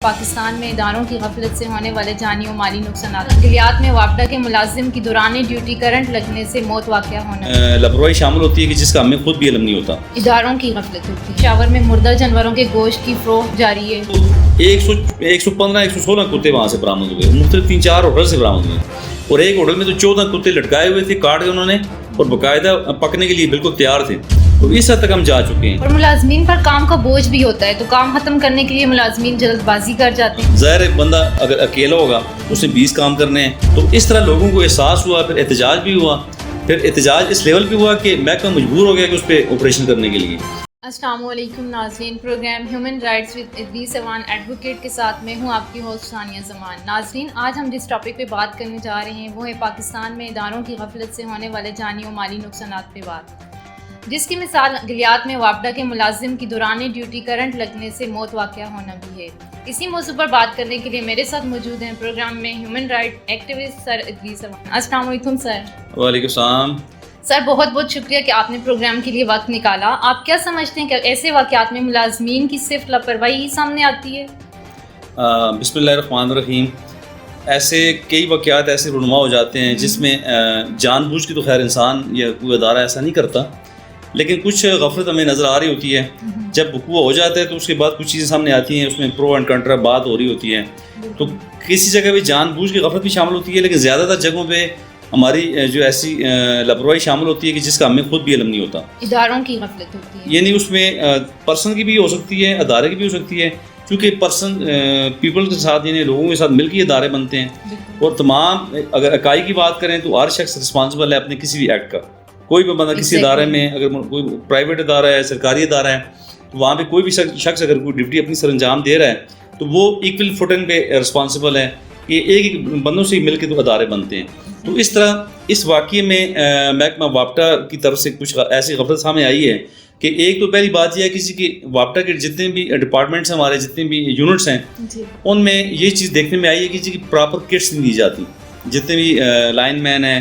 پاکستان میں اداروں کی غفلت سے ہونے والے جانی و مالی نقصانات۔ گلیات میں وابڈا کے ملازم کی دوران ڈیوٹی کرنٹ لگنے سے موت واقع ہونا۔ لاپرواہی شامل ہوتی ہے کہ جس کا ہمیں خود بھی علم نہیں ہوتا۔ اداروں کی غفلت ہوتی ہے۔ پشاور میں مردہ جانوروں کے گوشت کی فروخت جاری ہے۔ 115 116 کتے وہاں سے برآمد ہوئے، مختلف 3-4 ہوٹل سے برآمد ہوئے، اور ایک ہوٹل میں تو 14 کتے لٹکائے ہوئے تھے، کاٹ کے انہوں نے، اور باقاعدہ پکنے کے لیے بالکل تیار تھے۔ تو اس حد تک ہم جا چکے ہیں۔ اور ملازمین پر کام کا بوجھ بھی ہوتا ہے، تو کام ختم کرنے کے لیے ملازمین جلد بازی کر جاتے ہیں۔ ظاہر ایک بندہ اگر اکیلا ہوگا اس نے 20 کام کرنے ہیں، تو اس طرح لوگوں کو احساس ہوا، پھر احتجاج بھی ہوا، پھر احتجاج اس لیول پہ ہوا کہ محکمہ مجبور ہو گیا کہ اس پہ آپریشن کرنے کے لیے۔ السلام علیکم ناظرین، programme human rights with Idris Aman advocate کے ساتھ میں ہوں آپ کی ہوسٹ ثانیہ زمان۔ ناظرین، آج ہم جس ٹاپک پہ بات کرنے جا رہے ہیں وہ ہے پاکستان میں اداروں کی غفلت سے ہونے والے جانی و مالی نقصانات پہ بات، جس کی مثال گلیات میں وابڈا کے ملازم کی دوران ڈیوٹی کرنٹ لگنے سے موت واقع ہونا بھی ہے۔ اسی موضوع پر بات کرنے کے لیے میرے ساتھ موجود ہیں پروگرام میں ہیومن رائٹ ایکٹیوسٹ سر ادریس امان۔ السلام علیکم سر۔ وعلیکم السلام۔ سر، بہت بہت شکریہ کہ آپ نے پروگرام کے لیے وقت نکالا۔ آپ کیا سمجھتے ہیں کہ ایسے واقعات میں ملازمین کی صرف لاپرواہی ہی سامنے آتی ہے؟ بسم اللہ الرحمن الرحیم۔ ایسے کئی واقعات ایسے رونما ہو جاتے ہیں جس میں جان بوجھ کے تو خیر انسان یا کوئی ادارہ ایسا نہیں کرتا، لیکن کچھ غفلت ہمیں نظر آ رہی ہوتی ہے۔ جب وقوع ہو جاتا ہے تو اس کے بعد کچھ چیزیں سامنے آتی ہیں، اس میں پرو اینڈ کنٹرا بات ہو رہی ہوتی ہے، تو کسی جگہ پہ جان بوجھ کے غفلت بھی شامل ہوتی ہے، لیکن زیادہ تر جگہوں پہ ہماری جو ایسی لاپرواہی شامل ہوتی ہے کہ جس کا ہمیں خود بھی علم نہیں ہوتا۔ اداروں کی غفلت ہوتی ہے، یعنی اس میں پرسن کی بھی ہو سکتی ہے، ادارے کی بھی ہو سکتی ہے، کیونکہ پرسن پیپل کے ساتھ یعنی لوگوں کے ساتھ مل کے ادارے بنتے ہیں، اور تمام اگر اکائی کی بات کریں تو ہر شخص رسپانسبل ہے اپنے کسی بھی ایکٹ کا۔ کوئی بھی بندہ کسی ادارے میں، اگر کوئی پرائیویٹ ادارہ ہے، سرکاری ادارہ ہے، تو وہاں پہ کوئی بھی شخص اگر کوئی ڈیوٹی اپنی سر انجام دے رہا ہے تو وہ ایکول فوٹنگ پہ رسپانسبل ہے کہ ایک بندوں سے مل کے تو ادارے بنتے ہیں۔ تو اس طرح اس واقعے میں محکمہ وابڈا کی طرف سے کچھ ایسی غفلت سامنے آئی ہے کہ ایک تو پہلی بات یہ ہے کسی کی وابڈا کے جتنے بھی ڈپارٹمنٹس ہیں، ہمارے جتنے بھی یونٹس ہیں، ان میں یہ چیز دیکھنے میں آئی ہے کہ کسی کی پراپر کٹس نہیں دی جاتی۔ جتنے بھی لائن مین ہیں،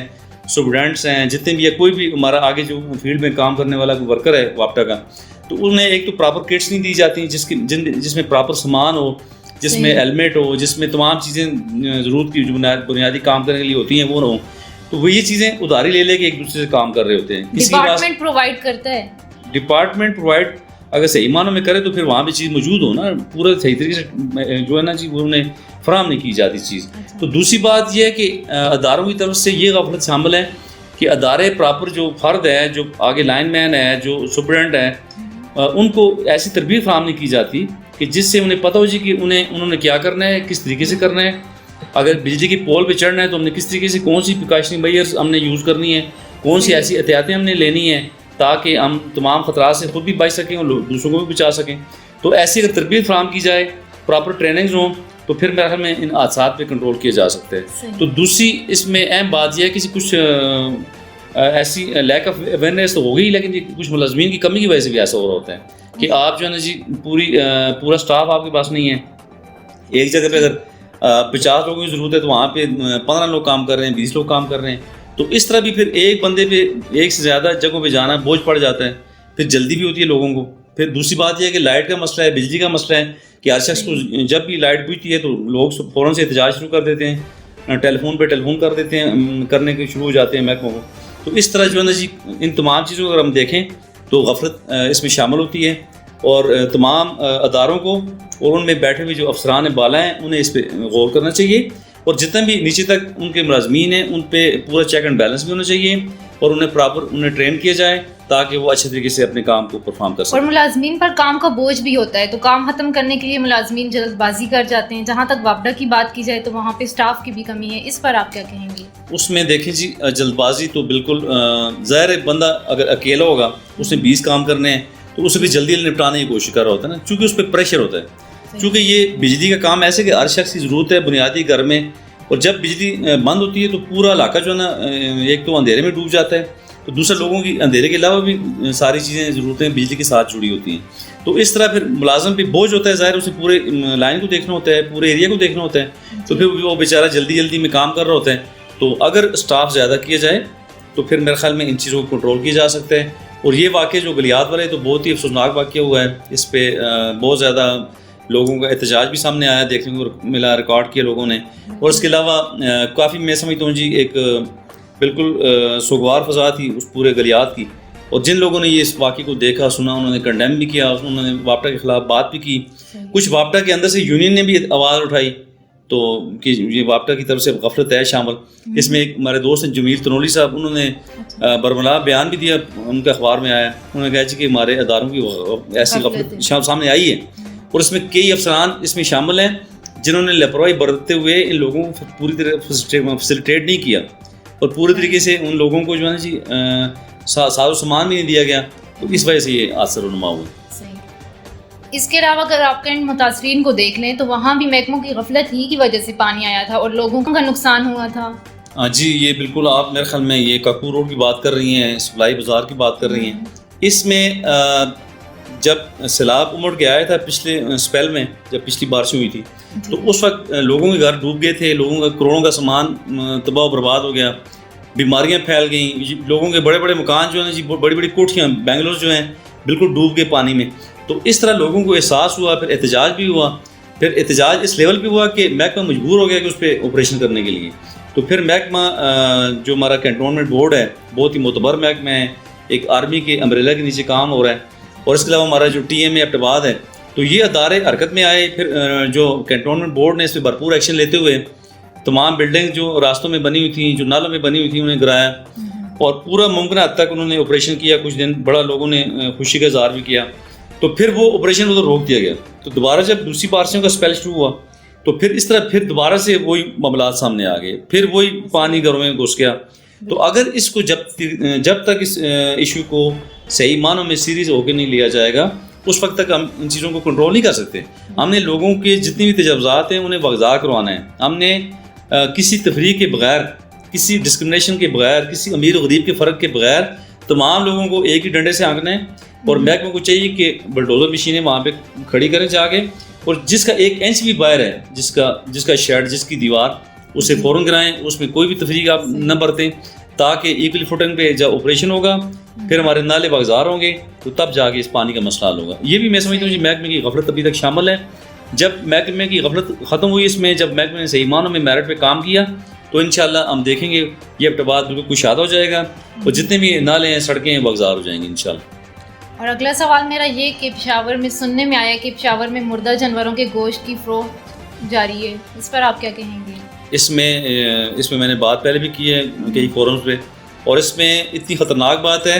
سپرڈینٹس ہیں، جتنے بھی کوئی بھی ہمارا آگے جو فیلڈ میں کام کرنے والا کوئی ورکر ہے وابڈا کا، تو انہیں ایک تو پراپر کٹس نہیں دی جاتی جس میں پراپر سامان ہو، جس میں ہیلمٹ ہو، جس میں تمام چیزیں ضرورت کی جو بنیادی کام کرنے کے لیے ہوتی ہیں وہ نہ ہوں، تو وہ یہ چیزیں اداری لے لے کے ایک دوسرے سے کام کر رہے ہوتے ہیں۔ ڈپارٹمنٹ پرووائڈ کرتا ہے، ڈپارٹمنٹ پرووائڈ اگر صحیح معنوں میں کرے تو پھر وہاں بھی چیز موجود ہو نا، پورا صحیح طریقے سے جو ہے نا جی وہ انہیں فراہم نہیں کی جاتی چیز۔ تو دوسری بات یہ ہے کہ اداروں کی طرف سے یہ غفلت شامل ہے کہ ادارے پراپر جو فرد ہے، جو آگے لائن مین ہے، جو سپرڈینٹ ہے، ان کو ایسی تربیت فراہم نہیں کی جاتی کہ جس سے انہیں پتہ ہو جائے کہ انہوں نے کیا کرنا ہے، کس طریقے سے کرنا ہے۔ اگر بجلی کی پول پہ چڑھنا ہے تو ہم نے کس طریقے سے کون سی پریکاشنری میئرز ہم نے یوز کرنی ہے، کون سی ایسی احتیاطیں ہم نے لینی ہیں تاکہ ہم تمام خطرات سے خود بھی بچ سکیں اور دوسروں کو بھی بچا سکیں۔ تو ایسی اگر تربیت فراہم کی جائے، پراپر ٹریننگز ہوں، تو پھر میرے خیال میں ان حادثات پہ کنٹرول کیا جا سکتا ہے۔ تو دوسری اس میں اہم بات یہ ہے کہ کچھ ایسی لیک آف اویئرنیس تو ہوگی، لیکن یہ کچھ ملازمین کی کمی کی وجہ سے بھی ایسا ہو رہا ہوتا ہے کہ آپ جو ہے نا جی پورا اسٹاف آپ کے پاس نہیں ہے۔ ایک جگہ پہ اگر 50 لوگوں کی ضرورت ہے تو وہاں پہ 15 لوگ کام کر رہے ہیں، 20 لوگ کام کر رہے ہیں، تو اس طرح بھی پھر ایک بندے پہ ایک سے زیادہ جگہوں پہ جانا بوجھ پڑ جاتا ہے، پھر جلدی بھی ہوتی ہے لوگوں کو۔ پھر دوسری بات یہ ہے کہ لائٹ کا مسئلہ ہے، بجلی کا مسئلہ ہے کہ ہر شخص کو جب بھی لائٹ بجھتی ہے تو لوگ فوراً سے احتجاج شروع کر دیتے ہیں، ٹیلیفون پہ ٹیلیفون کر دیتے ہیں، کرنے کے شروع ہو جاتے ہیں محکموں کو۔ تو اس طرح جو ہے نا جی ان تمام چیزوں کو اگر ہم دیکھیں تو غفلت اس میں شامل ہوتی ہے، اور تمام اداروں کو اور ان میں بیٹھے ہوئے جو افسران بالا ہیں انہیں اس پہ غور کرنا چاہیے، اور جتنے بھی نیچے تک ان کے ملازمین ہیں ان پہ پورا چیک اینڈ بیلنس بھی ہونا چاہیے، اور انہیں ٹرین کیا جائے تاکہ وہ اچھے طریقے سے اپنے کام کو پرفارم کر سکیں۔ اور ملازمین پر کام کا بوجھ بھی ہوتا ہے، تو کام ختم کرنے کے لیے ملازمین جلد بازی کر جاتے ہیں۔ جہاں تک وابڈا کی بات کی جائے تو وہاں پہ اسٹاف کی بھی کمی ہے، اس پر آپ کیا کہیں گے؟ اس میں دیکھیں جی جلد بازی تو بالکل ظاہر ہے، بندہ اگر اکیلا ہوگا اس نے 20 کام کرنے ہیں تو اسے بھی جلدی نپٹانے کی کوشش کر رہا ہوتا ہے نا، چونکہ اس پہ پریشر ہوتا ہے، چونکہ یہ بجلی کا کام ایسے کہ ہر شخص کی ضرورت ہے بنیادی گھر میں، اور جب بجلی بند ہوتی ہے تو پورا علاقہ جو ہے نا ایک تو اندھیرے میں ڈوب جاتا ہے، تو دوسرے لوگوں کی اندھیرے کے علاوہ بھی ساری چیزیں ضرورتیں بجلی کے ساتھ جڑی ہوتی ہیں۔ تو اس طرح پھر ملازم پہ بوجھ ہوتا ہے، ظاہر اسے پورے لائن کو دیکھنا ہوتا ہے، پورے ایریا کو دیکھنا ہوتا ہے، تو پھر وہ بیچارہ جلدی میں کام کر رہا ہوتا ہے۔ تو اگر اسٹاف زیادہ کیا جائے تو پھر میرے خیال میں ان چیزوں کو کنٹرول کیا جا سکتا ہے۔ اور یہ واقعہ جو گلیات والے تو بہت ہی افسوسناک واقعہ ہوا ہے، اس پہ بہت زیادہ لوگوں کا احتجاج بھی سامنے آیا، دیکھنے کو ملا، ریکارڈ کیا لوگوں نے. اور اس کے علاوہ کافی میں سمجھتا ہوں جی ایک بالکل سوگوار فضا تھی اس پورے گلیات کی. اور جن لوگوں نے یہ اس واقعے کو دیکھا سنا، انہوں نے کنڈیم بھی کیا، انہوں نے واپٹا کے خلاف بات بھی کی. کچھ واپٹا کے اندر سے یونین نے بھی آواز اٹھائی تو کہ یہ واپٹا کی طرف سے غفلت ہے شامل. اس میں ایک ہمارے دوست ہیں جمیل تنولی صاحب، انہوں نے برملا بیان بھی دیا، ان کا اخبار میں آیا. انہوں نے کہا کہ ہمارے اداروں کی ایسی غفلت سامنے آئی ہے، اور اس میں کئی افسران اس میں شامل ہیں جنہوں نے لاپرواہی برتتے ہوئے ان لوگوں کو پوری طرح فیسیلیٹیٹ نہیں کیا، اور پورے طریقے سے ان لوگوں کو جو ہے نا جی ساز و سامان بھی نہیں دیا گیا. تو اس وجہ سے یہ حادثہ رونما ہوا. اس کے علاوہ اگر آپ کہیں متاثرین کو دیکھ لیں تو وہاں بھی محکموں کی غفلت ہی کی وجہ سے پانی آیا تھا اور لوگوں کا نقصان ہوا تھا. ہاں جی، یہ بالکل آپ میرے خیال میں یہ کاکور روڈ کی بات کر رہی ہیں، سپلائی بازار کی بات کر رہی ہیں. اس میں جب سیلاب امڑ کے آیا تھا پچھلے اسپیل میں، جب پچھلی بارشیں ہوئی تھی، تو اس وقت لوگوں کے گھر ڈوب گئے تھے، لوگوں کا کروڑوں کا سامان تباہ و برباد ہو گیا، بیماریاں پھیل گئیں، لوگوں کے بڑے بڑے مکان جو ہیں جی، بڑی بڑی کوٹھیاں بنگلور جو ہیں بالکل ڈوب گئے پانی میں. تو اس طرح لوگوں کو احساس ہوا، پھر احتجاج بھی ہوا. پھر احتجاج اس لیول پہ ہوا کہ محکمہ مجبور ہو گیا کہ اس پہ آپریشن کرنے کے لیے. تو پھر محکمہ جو ہمارا کنٹونمنٹ بورڈ ہے، بہت ہی معتبر محکمہ ہے، ایک آرمی کے امبریلا کے نیچے کام ہو رہا ہے. اور اس کے علاوہ ہمارا جو ٹی ایم اے ایبٹ آباد ہے، تو یہ ادارے حرکت میں آئے. پھر جو کنٹونمنٹ بورڈ نے اس پہ بھرپور ایکشن لیتے ہوئے تمام بلڈنگ جو راستوں میں بنی ہوئی تھیں، جو نالوں میں بنی ہوئی تھیں، انہیں گرایا، اور پورا ممکنہ حد تک انہوں نے آپریشن کیا. کچھ دن بڑا لوگوں نے خوشی کا اظہار بھی کیا. تو پھر وہ آپریشن ادھر روک دیا گیا. تو دوبارہ جب دوسری بارشوں کا اسپیل شروع ہوا تو پھر اس طرح پھر دوبارہ سے وہی معاملات سامنے آ گئے، پھر وہی پانی گھروں میں گھس گیا. تو اگر اس کو جب تک اس ایشو کو صحیح معنوں میں سیریز ہو کے نہیں لیا جائے گا، اس وقت تک ہم ان چیزوں کو کنٹرول نہیں کر سکتے. ہم نے لوگوں کے جتنی بھی تجاوزات ہیں انہیں واگزار کروانا ہے. ہم نے کسی تفریق کے بغیر، کسی ڈسکرمنیشن کے بغیر، کسی امیر و غریب کے فرق کے بغیر تمام لوگوں کو ایک ہی ڈنڈے سے ہانکنا ہے. اور محکمہ کو چاہیے کہ بلڈوزر مشینیں وہاں پہ کھڑی کریں جا کے، اور جس کا 1 انچ بھی باہر ہے، جس کا شیڈ، جس کی دیوار، اسے فوراً گرائیں. اس میں کوئی بھی تفریق آپ نہ برتیں، تاکہ ایکولی فوٹنگ پہ جب آپریشن ہوگا پھر ہمارے نالے واگزار ہوں گے تو تب جا کے اس پانی کا مسئلہ حل ہوگا. یہ بھی میں سمجھتا ہوں کہ محکمے کی غفلت ابھی تک شامل ہے. جب محکمے کی غفلت ختم ہوئی اس میں، جب محکمے نے صحیح معنوں میں میرٹ پہ کام کیا، تو انشاءاللہ ہم دیکھیں گے یہ ایبٹ آباد بالکل کشادہ ہو جائے گا، اور جتنے بھی نالے ہیں، سڑکیں ہیں، واگزار ہو جائیں گے انشاءاللہ. اور اگلا سوال میرا یہ کہ پشاور میں سننے میں آیا کہ پشاور میں مردہ جانوروں کے گوشت کی فروخت جاری ہے، اس پر آپ کیا کہیں گے؟ اس میں میں نے بات پہلے بھی کی ہے کئی فورمز پہ، اور اس میں اتنی خطرناک بات ہے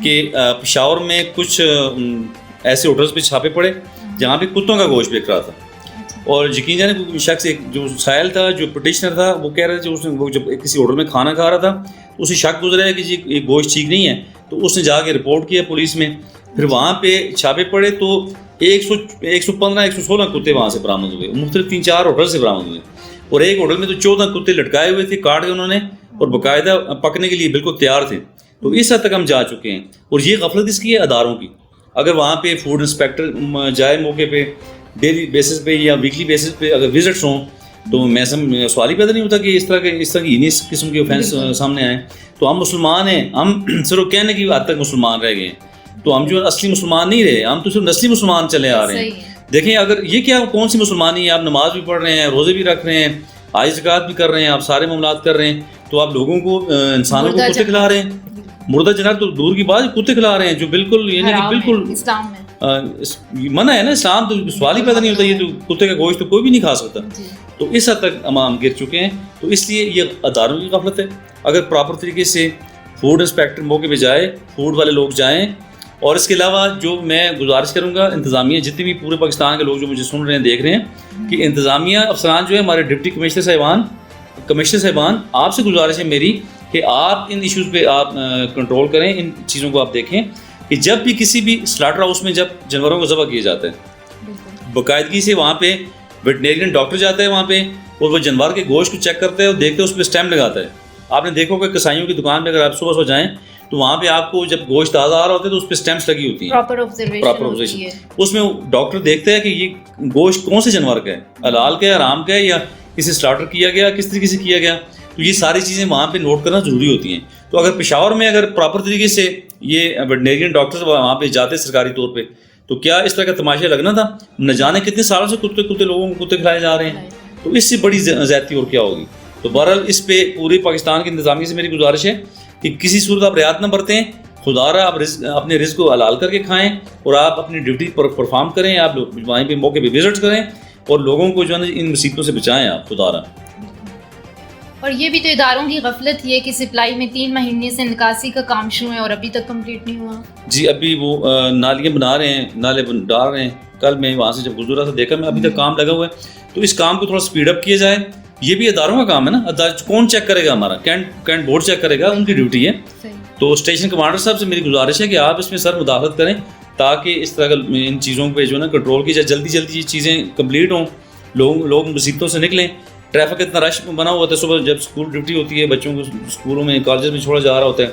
کہ پشاور میں کچھ ایسے ہوٹلز پہ چھاپے پڑے جہاں پہ کتوں کا گوشت بک رہا تھا. اور یقین جانے کوئی شخص، ایک جو سائل تھا، جو پٹیشنر تھا، وہ کہہ رہا تھا وہ جب کسی ہوٹل میں کھانا کھا رہا تھا اسے شک گزرا ہے کہ جی یہ گوشت ٹھیک نہیں ہے. تو اس نے جا کے رپورٹ کیا پولیس میں. پھر وہاں پہ چھاپے پڑے تو 115 116 کتے وہاں سے برآمد ہوئے، مختلف 3-4 ہوٹل سے برآمد ہوئے. اور ایک ہوٹل میں تو 14 کتے لٹکائے ہوئے تھے، کاٹ کے انہوں نے، اور باقاعدہ پکنے کے لیے بالکل تیار تھے. تو اس حد تک ہم جا چکے ہیں. اور یہ غفلت اس کی ہے اداروں کی. اگر وہاں پہ فوڈ انسپیکٹر جائے موقع پہ، ڈیلی بیسس پہ یا ویکلی بیسس پہ اگر وزٹس ہوں، تو میں سوال ہی پیدا نہیں ہوتا کہ اس طرح کی انیس قسم کے اوفینس سامنے آئیں. تو ہم مسلمان ہیں، ہم صرف کہنے کی حد تک مسلمان رہ گئے ہیں. تو ہم جو اصلی مسلمان نہیں رہے، ہم تو صرف نسلی مسلمان چلے آ رہے ہیں. دیکھیں اگر یہ کیا کون سی مسلمانی ہے، آپ نماز بھی پڑھ رہے ہیں، روزے بھی رکھ رہے ہیں، حج زکوٰۃ بھی کر رہے ہیں، آپ سارے معاملات کر رہے ہیں، تو آپ لوگوں کو، انسانوں کو کتے کھلا رہے ہیں. مردہ جناب تو دور کی بات، کتے کھلا رہے ہیں جو بالکل یعنی کہ بالکل منع ہے نا. اسلام تو سوال ہی پیدا نہیں ہوتا، یہ تو کتے کا گوشت تو کوئی بھی نہیں کھا سکتا. تو اس حد تک ہم گر چکے ہیں. تو اس لیے یہ اداروں کی غفلت ہے. اگر پراپر طریقے سے فوڈ انسپیکٹر موقع پہ جائے، فوڈ والے لوگ جائیں. اور اس کے علاوہ جو میں گزارش کروں گا انتظامیہ، جتنے بھی پورے پاکستان کے لوگ جو مجھے سن رہے ہیں، دیکھ رہے ہیں، کہ انتظامیہ افسران جو ہے، ہمارے ڈپٹی کمشنر صاحبان، آپ سے گزارش ہے میری کہ آپ ان ایشوز پہ آپ کنٹرول کریں. ان چیزوں کو آپ دیکھیں کہ جب بھی کسی بھی سلاٹر ہاؤس میں جب جانوروں کو ذبح کیا جاتا ہے، باقاعدگی سے وہاں پہ ویٹنیرین ڈاکٹر جاتا ہے وہاں پہ، اور وہ جانور کے گوشت کو چیک کرتا ہے اور دیکھتے ہیں، اس پہ اسٹیمپ لگاتا ہے. آپ نے دیکھو کہ کسائیوں کی دکان پہ اگر آپ صبح جائیں تو وہاں پہ آپ کو جب گوشت تازہ آ رہا ہوتا ہے تو اس پہ اسٹیمپس لگی ہوتی ہیں، پراپر آبزرویشن. اس میں ڈاکٹر دیکھتا ہے کہ یہ گوشت کون سے جانور کا ہے، حلال کا ہے، حرام کا ہے، یا کسی سلاٹر کیا گیا، کس طریقے سے کیا گیا. تو یہ ساری چیزیں وہاں پہ نوٹ کرنا ضروری ہوتی ہیں. تو اگر پشاور میں اگر پراپر طریقے سے یہ ویٹنیرین ڈاکٹر وہاں پہ جاتے سرکاری طور پہ، تو کیا اس طرح کا تماشا لگنا تھا؟ نہ جانے کتنے سالوں سے کتے لوگوں کو کتے کھلائے جا رہے ہیں، تو اس سے بڑی زیادتی اور کیا ہوگی؟ تو بہرحال اس پہ پورے پاکستان کی انتظامیہ سے میری گزارش ہے کہ کسی صورت آپ رعایت نہ برتیں، خدا را آپ اپنے رزق کو حلال کر کے کھائیں اور آپ اپنی ڈیوٹی پر پرفارم کریں، آپ وہیں پہ موقع پہ وزٹ کریں اور لوگوں کو جو ہے نا ان مصیبتوں سے بچائیں آپ، خدا را۔ اور یہ بھی تو اداروں کی غفلت یہ کہ سپلائی میں 3 مہینے سے نکاسی کا کام شروع ہے اور ابھی تک کمپلیٹ نہیں ہوا۔ جی ابھی وہ نالیاں بنا رہے ہیں، نالے ڈال رہے ہیں، کل میں وہاں سے جب گزرا تھا دیکھا میں ابھی تک کام لگا ہوا ہے، تو اس کام کو تھوڑا سپیڈ اپ کیا جائے، یہ بھی اداروں کا کام ہے نا، کون چیک کرے گا؟ ہمارا کینٹ بورڈ چیک کرے گا، ان کی ڈیوٹی ہے۔ تو اسٹیشن کمانڈر صاحب سے میری گزارش ہے کہ آپ اس میں سر مداخلت کریں تاکہ اس طرح کا ان چیزوں پہ جو ہے نا کنٹرول کی جائے، جلدی یہ چیزیں کمپلیٹ ہوں، لوگ مصیبتوں سے نکلیں۔ ٹریفک اتنا رش بنا ہوا ہوتا ہے، صبح جب اسکول ڈیوٹی ہوتی ہے، بچوں کو اسکولوں میں کالجز میں چھوڑا جا رہا ہوتا ہے،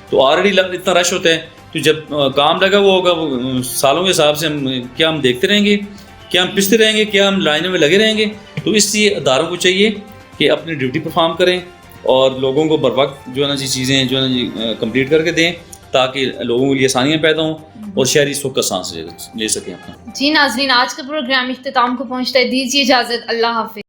تو آلریڈی اتنا رش ہوتا ہے، تو جب کام لگا ہوا ہوگا وہ سالوں کے حساب سے ہم دیکھتے رہیں گے، کیا ہم پستے رہیں گے، کیا ہم لائنوں میں لگے رہیں گے؟ تو اس لیے اداروں کو چاہیے کہ اپنی ڈیوٹی پرفارم کریں اور لوگوں کو بر وقت جو ہے نا چیزیں جو ہے نا کمپلیٹ کر کے دیں تاکہ لوگوں کے لیے آسانیاں پیدا ہوں اور شہری سکھ کا سانس لے سکیں اپنا۔ جی ناظرین، آج کا پروگرام اختتام کو پہنچتا ہے، دیجیے اجازت، اللہ حافظ۔